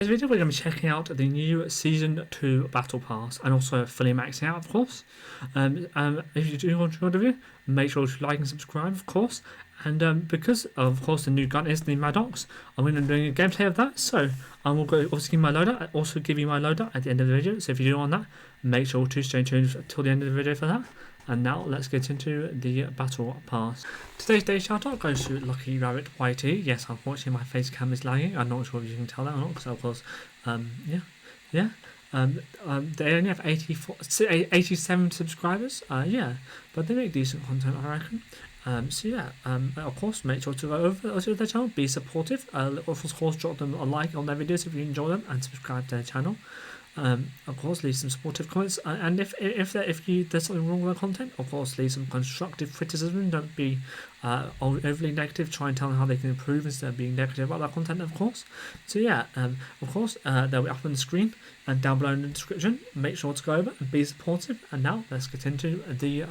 In this video we're going to be checking out the new Season 2 Battle Pass and also fully maxing out, of course. If you do want to review, make sure to like and subscribe, of course. And because of course the new gun is the Maddox, I'm going to be doing a gameplay of that. So I will go also give my loadout, also give you my loadout at the end of the video. So if you do want that, make sure to stay tuned till the end of the video for that. And now let's get into the Battle Pass. Today's day shoutout goes to Lucky Rabbit YT. Yes, unfortunately my face cam is lagging. I'm not sure if you can tell that or not, because of course, they only have 87 subscribers. But they make decent content, I reckon. Of course, make sure to go over to their channel, be supportive. Of course, drop them a like on their videos if you enjoy them, and subscribe to their channel. Of course, leave some supportive comments, and if there's something wrong with the content, of course, leave some constructive criticism. Don't be overly negative. Try and tell them how they can improve instead of being negative about that content, of course. So of course, they'll be up on the screen and down below in the description. Make sure to go over and be supportive. And now let's get into the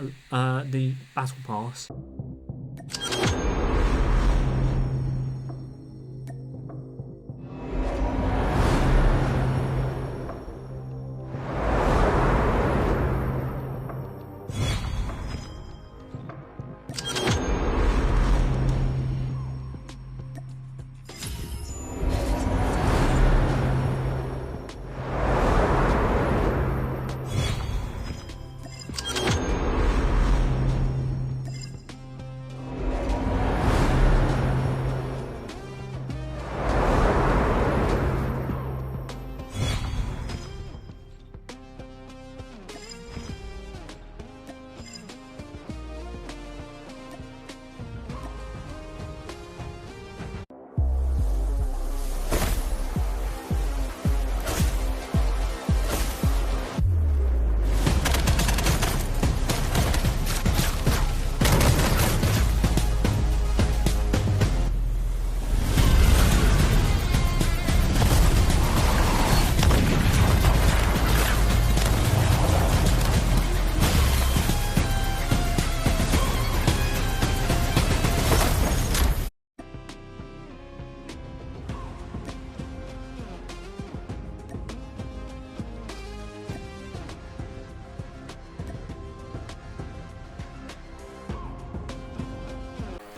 Battle Pass.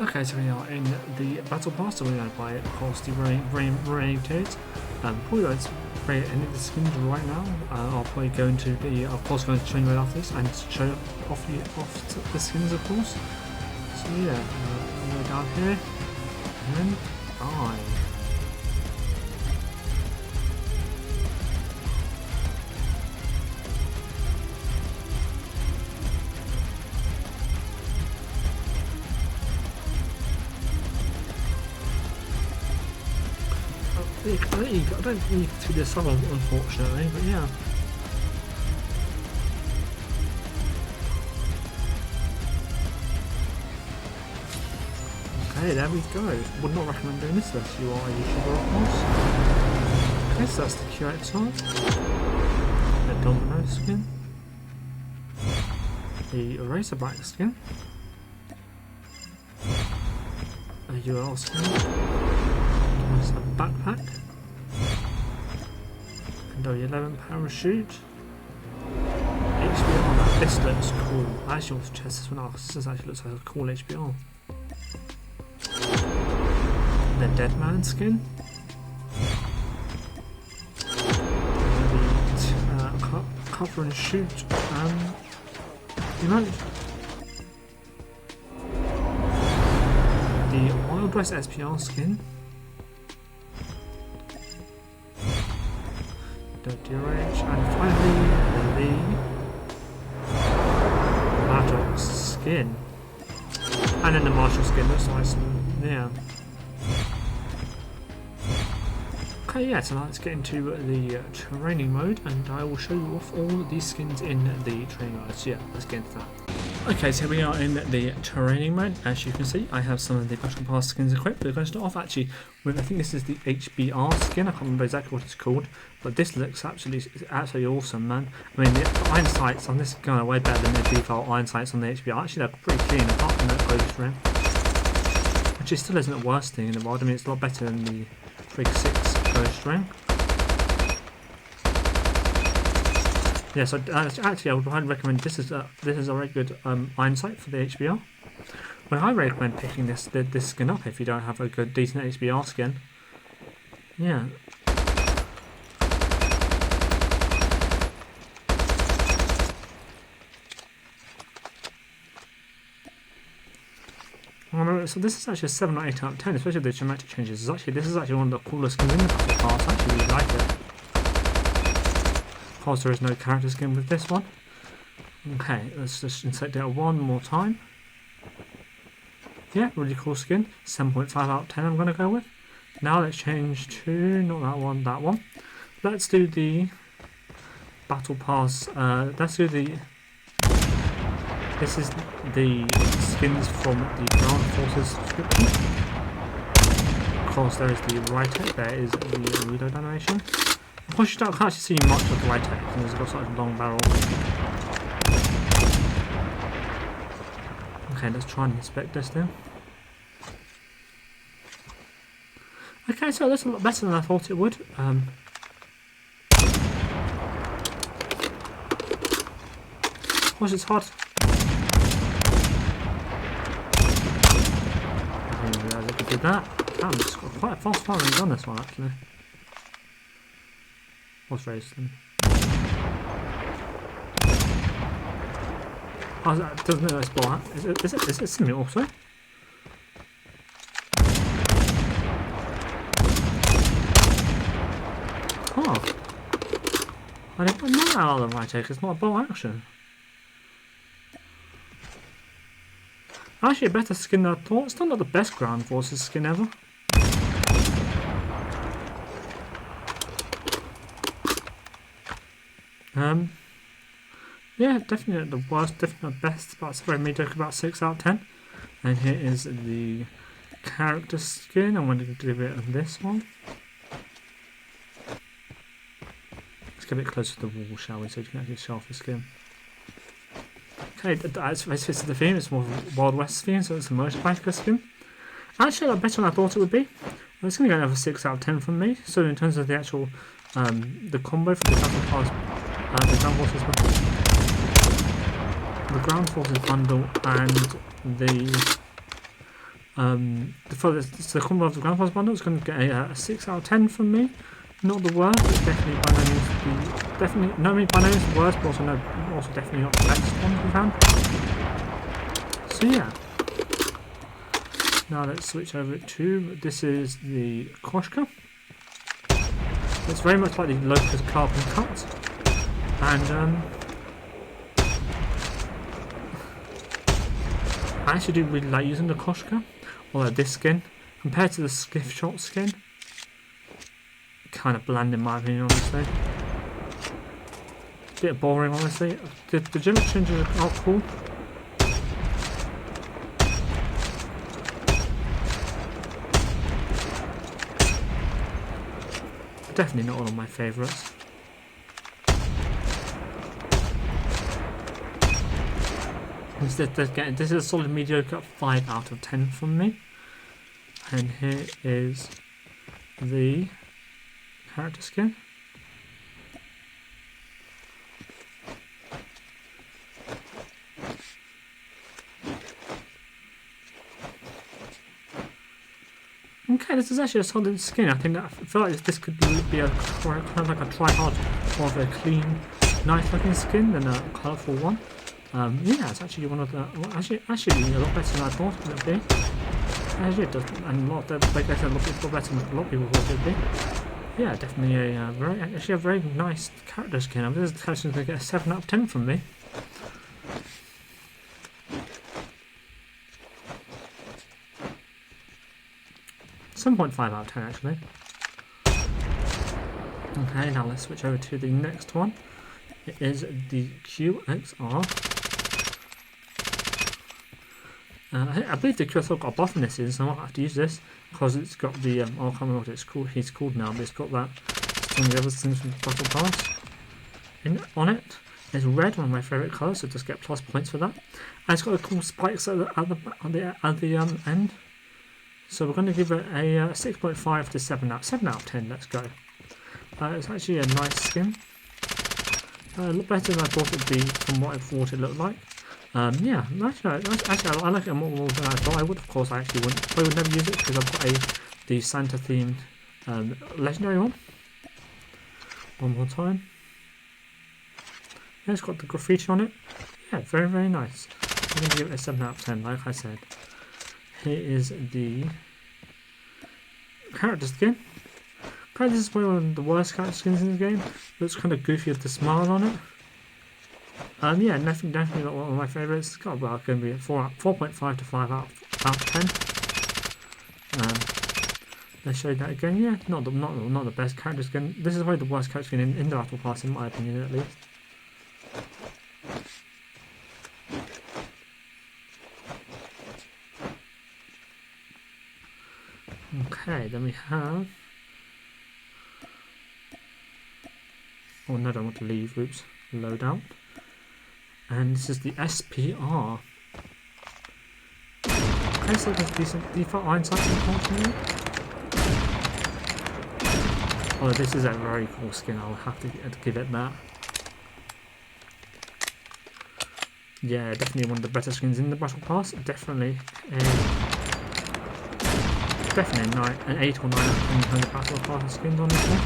Okay, so we are in the Battle Pass, so we're going to buy, of course, the reido. Probably won't spray any of the skins right now. I'll probably go into the, of course, going to train right after this and show off the skins, of course. So yeah, we'll go down here and buy. I don't think you can see this one, unfortunately, but yeah. Okay, there we go. Would not recommend doing this unless you are a YouTuber, of course. Okay, so that's the Shoutout, the Domino skin, the Razorback skin, a UL skin, a backpack, and a 11 parachute. HBR, this looks cool. Actually, I'll test this one out. This actually looks like a cool HBR. The Deadman skin, the cover and shoot emote, the Wild West SPR skin, the range, and finally the Maddox skin. And then the Marshall skin looks nice, yeah. Okay, yeah, so now let's get into the training mode, and I will show you off all these skins in the training mode. So yeah, let's get into that. Okay, so we are in the training mode. As you can see, I have some of the Battle Pass skins equipped. We're going to start off actually with, I think this is the HBR skin. I can't remember exactly what it's called, but this looks absolutely awesome, man. I mean, the iron sights on this gun are way better than the default iron sights on the HBR. Actually, they're pretty clean, apart from that ghost rim, which still isn't the worst thing in the world. I mean, it's a lot better than the Trig 6 ghost ring. Yeah, so actually I would highly recommend this is a very good iron sight for the HBR. Well, I recommend picking this skin up if you don't have a good decent HBR skin. Yeah. So this is actually a 7 or 8 out of 10, especially the geometric changes. This is actually one of the coolest skins in the Battle Pass. I actually really like it. Of course, there is no character skin with this one. Okay, let's just insert data one more time. Yeah, really cool skin. 7.5 out of 10 I'm going to go with. Now let's change to, not that one, that one. Let's do the Battle Pass, let's do the, this is the skins from the Ground Forces subscription. Of course there is the reido, there is the reload animation. Of course you can't actually see much of the reido because it's got such a long barrel. Okay, let's try and inspect this then. Okay, so that's a lot better than I thought it would. Of course it's hard. I didn't realise I could do that. Damn, it's got quite a fast firing gun this one actually. What's very slim? Oh, that doesn't know it's black. Is it similar also? Oh. I didn't know that out of the right because it's not a bolt action. Actually a better skin than I thought. Still not the best Ground Forces skin ever. Yeah, definitely not the worst, definitely not the best, but it's very mediocre, about 6 out of 10. And here is the character skin. I'm going to give it this one. Let's get a bit closer to the wall, shall we, so you can actually show off the skin. Okay, as fits to the theme, it's more of a Wild West theme, so it's a motorbiker skin. Actually, a lot better than I thought it would be. It's going to go another 6 out of 10 from me. So in terms of the actual, the combo for the Battle Pass, the Ground Forces bundle and the combo of the Ground Forces bundle is going to get a 6 out of 10 from me. Not the worst, but definitely by no means the worst, but also definitely not the best one we found. So yeah. Now let's switch over to, this is the Koshka. It's very much like the Locust Carbon Cut. And I actually do really like using the Koshka, although this skin, compared to the Skiff Shot skin, kind of bland in my opinion, honestly. Bit boring, honestly. The general changes are cool. Definitely not one of my favourites. This is a solid mediocre 5 out of 10 from me. And here is the character skin. Okay, this is actually a solid skin. I feel like this could be a kind of like a try-hard, more of a clean, nice-looking skin than a colourful one. Yeah, it's actually one of the actually a lot better than I thought it would be. Actually, it does, and a lot better than a lot of people thought it would be. Yeah, definitely a very nice character skin. This character skin is going to get a 7 out of 10 from me. Some 0.5 out of 10 actually. Okay, now let's switch over to the next one. It is the QXR. I believe the QXR got a buff in this season, so I might have to use this because it's got the I can't remember what it's called. He's called now, but it's got that. Some of the other things from Battle Pass on it. It's red, one of my favourite colours, so just get plus points for that. And it's got a cool spikes at the end. So we're going to give it a 6.5 to 7 out of 10. Let's go. It's actually a nice skin. A lot better than I thought it'd be from what I thought it looked like. Yeah, actually, I like it more than I thought I would. Of course, I would never use it because I've got the Santa themed legendary one. One more time. Yeah, it's got the graffiti on it. Yeah, very, very nice. I'm going to give it a 7 out of 10, like I said. Here is the character skin. This is probably one of the worst character skins in the game. Looks kind of goofy with the smile on it. Yeah, definitely not one of my favourites. It's got about going to be a 4.5 to 5 out of 10. Let's show you that again. Yeah, not the best character skin. This is probably the worst character skin in the Battle Pass, in my opinion, at least. Okay, then we have. Oh no, I don't want to leave. Oops, load out. And this is the SPR. Okay, so there's decent default iron sights, unfortunately. Oh, this is a very cool skin. I'll have to give it that. Yeah, definitely one of the better skins in the Battle Pass. Definitely an 8 or 9 out of 10 kind of Battle Pass skins on this one.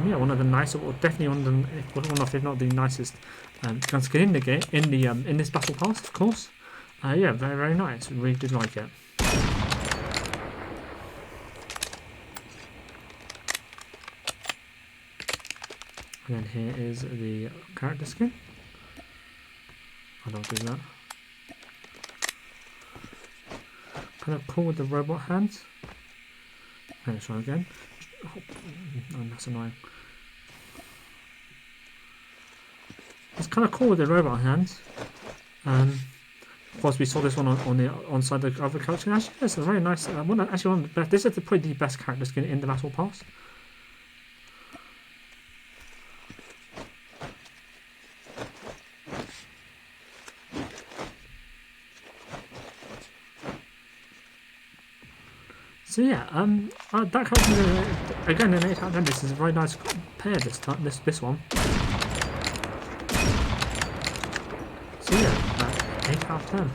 Yeah, one of the nicer, or definitely one of them, if not the nicest gun skin in the game, in this Battle Pass, of course. Yeah, very, very nice. Really did like it. And then here is the character skin. I don't do that. Kind of cool with the robot hands. Let's try again. Oh, that's annoying. It's kind of cool with the robot hands. Of course, we saw this one on side the other character. Actually, it's a very nice. One of the best. This is probably the best character skin in the Battle Pass. So yeah, that character again an 8 out of 10. This is a very nice pair this time. This one. So yeah, 8 out of 10.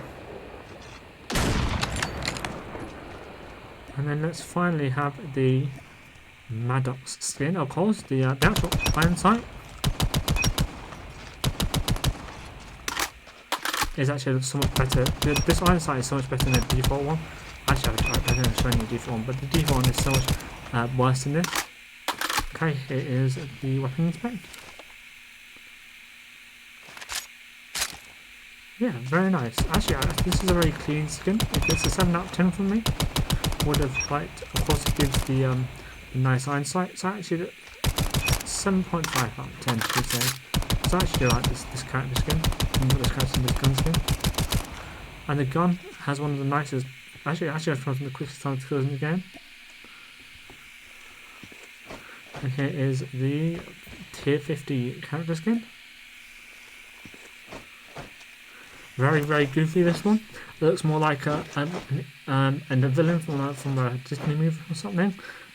And then let's finally have the Maddox skin, of course, the actual iron sight is actually so much better. This iron sight is so much better than the default one. Actually, I don't show you the default one, but the default one is so much worse than this. Okay, here is the weapon inspect. Yeah, very nice. Actually, this is a very clean skin. It gets a 7 out of 10 from me. Would have liked, of course, it gives the nice iron sight. So actually, 7.5 out of 10, should we say. So I actually like this character skin, this gun skin. And the gun has one of the nicest. Actually, I've tried from the quickest time to kills in the game. And here is the tier 50 character skin. Very, very goofy, this one. It looks more like a villain from a Disney movie or something.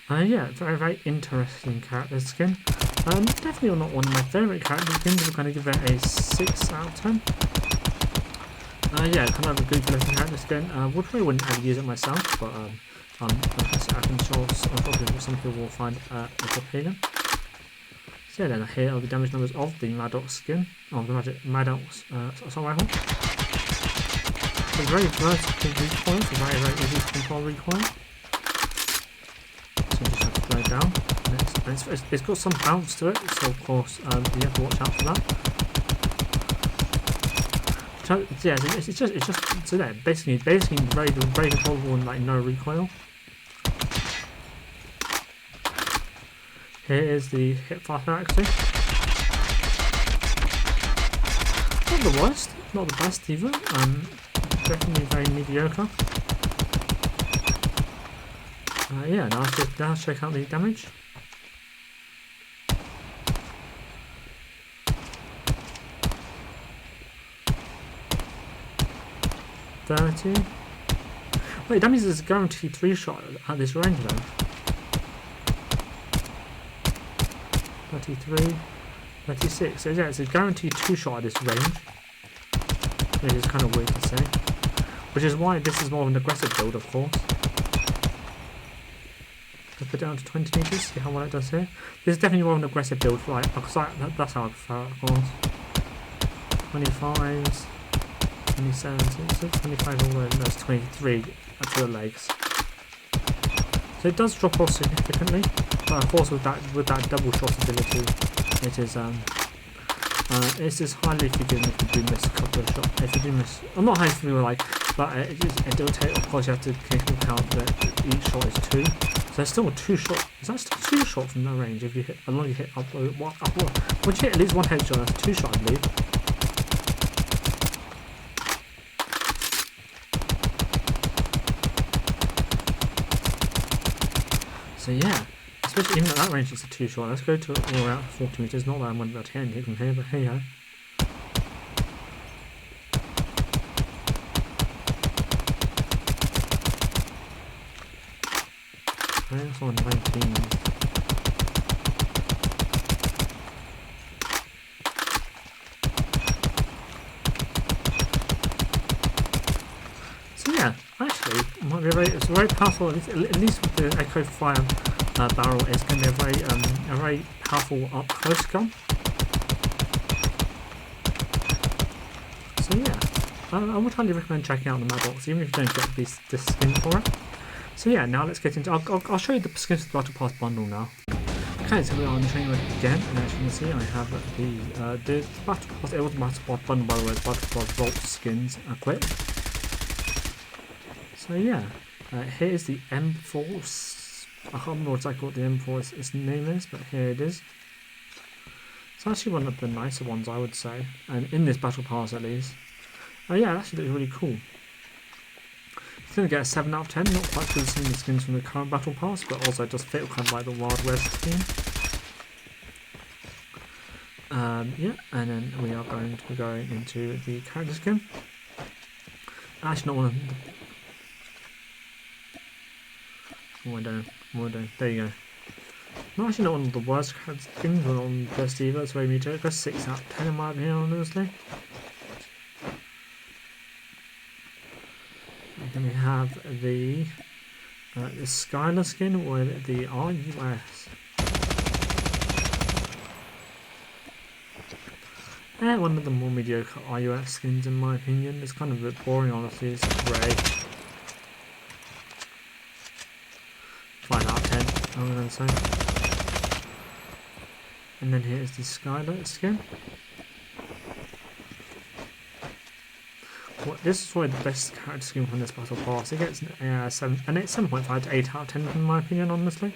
Yeah, very, very interesting character skin. Definitely not one of my favourite character skins. We're going to give it a 6 out of 10. Yeah, kind of a goofy looking character skin. Probably wouldn't ever use it myself, but I can sure some people will find it appealing. So then here are the damage numbers of the Maddox skin, of the Maddox assault rifle. It's a very versatile recoil, it's a very, very easy to control recoil. So you just have to throw it down. And it's got some bounce to it, so of course you have to watch out for that. Yeah, it's just so that basically very controllable and like no recoil. Here is the hip fire accuracy. Not the worst, not the best either. Definitely very mediocre. Yeah, now let's check out the damage. Wait, that means it's a guaranteed 3-shot at this range though. 33. 36. So yeah, it's a guaranteed 2-shot at this range, which is kind of weird to say. Which is why this is more of an aggressive build, of course. Let's put it down to 20 meters, see how well it does here. This is definitely more of an aggressive build, right? Because that's how I prefer it, of course. 25s, 27s, 25 all the way, that's 23 to the legs. So it does drop off significantly, but of course with that double shot ability, it is highly forgiving if you do miss a couple of shots. If you do miss, I'm not highly forgiving like, but it will take. Of course, you have to take into account that each shot is 2. So it's still a 2-shot. Is that still 2 shots from that range? If you hit, as long as you hit up, once you hit at least one headshot, that's a 2-shot, I believe. So yeah, especially even at that range, it's a 2-shot. Let's go to all around 40 meters. Not that I'm about to hit anything from here, but hey ho. That's on 19. So yeah, actually, it's very powerful. At least with the Echo Fire barrel, it's going to be a very powerful up close gun. So yeah, I would highly recommend checking out the Maddox, even if you don't get this skin for it. So yeah, now let's get into. I'll show you the skins of the Battle Pass bundle now. Okay, so we are on the training mode again, and as you can see, I have the Battle Pass. It was the Battle Pass bundle, by the way. The Battle Pass Vault skins equipped. So yeah, here is the M4. I can't remember exactly what the M4 its name is, but here it is. It's actually one of the nicer ones, I would say, and in this Battle Pass at least. Yeah, it actually looks really cool. It's going to get a 7 out of 10, not quite good seeing the skins from the current Battle Pass, but also it does fit kind of like the Wild West theme. Yeah, and then we are going to be going into the character skin. Actually, not one of the... More down. There you go. Not actually not one of the worst character skins, but not on the best either. It's very mediocre. It goes 6 out of 10 in my opinion, honestly. Then we have the Skylar skin with the RUS. One of the more mediocre RUS skins in my opinion. It's kind of a bit boring, honestly. It's grey. 5 out of 10, I'm going to say. And then here is the Skylar skin. This is probably the best character skin from this Battle Pass. It gets 7, and it's 7.5 to 8 out of 10 in my opinion, honestly.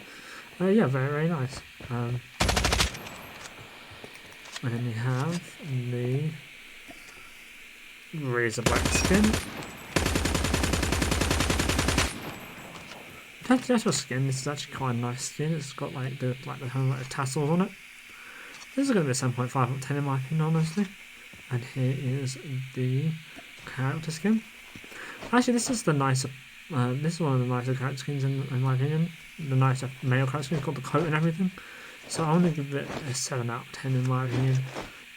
Yeah, very, very nice. And then we have the Razor Black skin. That's your skin. This is actually quite a nice skin. It's got like the tassels on it. This is going to be a 7.5 out of 10 in my opinion, honestly. And here is the character skin. Actually, this is the nicer. This is one of the nicer character skins in my opinion. The nicer male character skin. It's got the coat and everything. So I'm going to give it a 7 out of 10 in my opinion.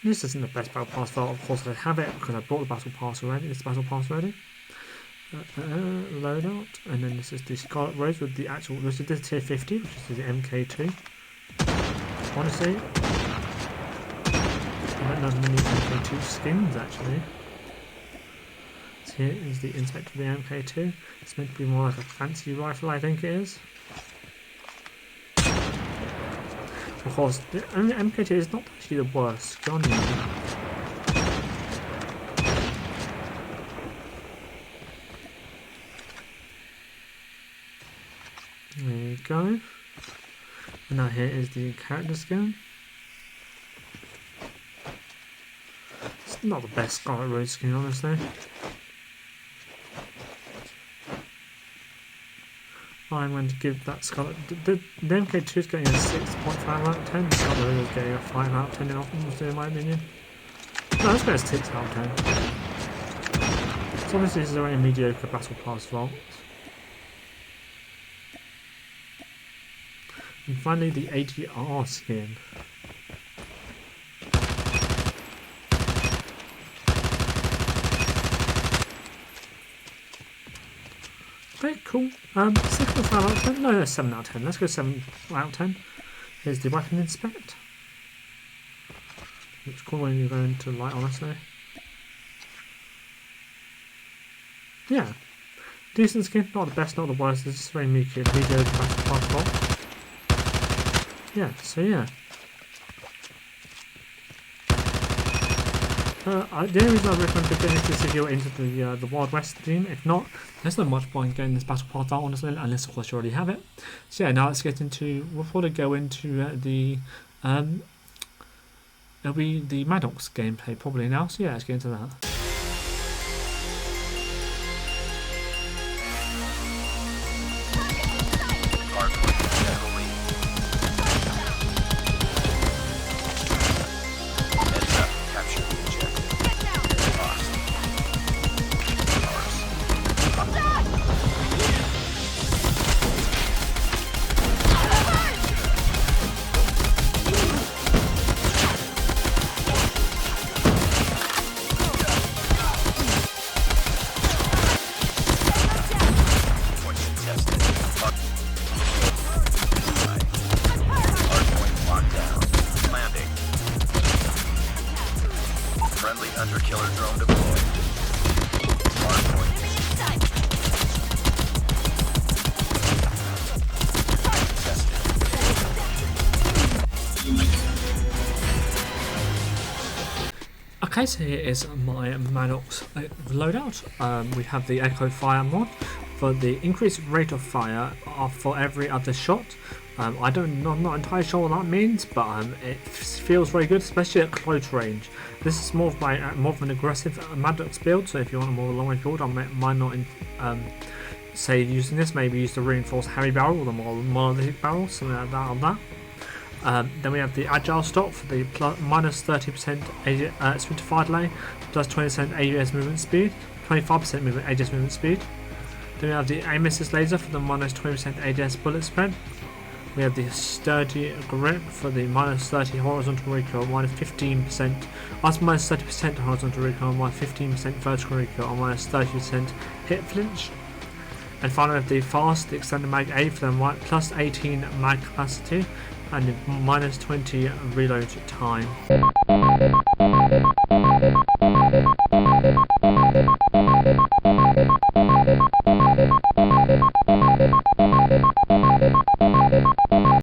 This isn't the best Battle Pass vault. Of course, I have it because I bought the Battle Pass already. This Battle Pass already. Loadout, and then this is the Scarlet Rose with the actual. This is the tier 50, which is the MK2. Honestly, I don't know many MK2 skins actually. So here is the insect of the MK2. It's meant to be more like a fancy rifle, I think it is. Of course, the MK2 is not actually the worst gun. There you go. And now here is the character skin. It's not the best Scarlet Rose skin, honestly. I'm going to give that Scarlet... The MK2 is getting a 6.5 out of 10. The Scarlet Rose is getting a 5 out of 10 in offense, in my opinion. No, let's go a 6 out of 10. So obviously this is a very mediocre Battle Pass vault. And finally the ATR skin. Okay, cool. 6.5 out of 10. No, 7 out of 10. Let's go 7 out of 10. Here's the weapon inspect. Looks cool when you go into light, honestly. Yeah. Decent skin, not the best, not the worst. It's just very mediocre battle pass. Yeah, so yeah. The only reason I recommend getting this if you're into the Wild West theme. If not, there's not much point getting this battle pass out, honestly, unless of course you already have it. So yeah, now let's get into. We'll probably go into it'll be the Maddox gameplay probably now. So yeah, let's get into that. Hunter-killer drone deployed. Hardpoint. Tested. Okay, so here is my Maddox loadout. We have the Echo Fire mod for the increased rate of fire for every other shot. I'm not entirely sure what that means, but it feels very good, especially at close range. This is more of an aggressive Maddox build, so if you want a more long-range build, I might not say using this. Maybe use the reinforced heavy barrel or the more monolithic barrel, something like that on that. Then we have the agile stock for the minus 30% sprint to fire delay, plus 20% AUS movement speed, 25% movement ADS movement speed. Then we have the aim assist laser for the minus 20% ADS bullet spread. We have the sturdy grip for the minus 30 horizontal recoil, minus 15%, minus 30% horizontal recoil, minus 15% vertical recoil, minus 30% hit flinch. And finally we have the fast, the extended mag A for the plus 18 mag capacity and the minus 20 reload time.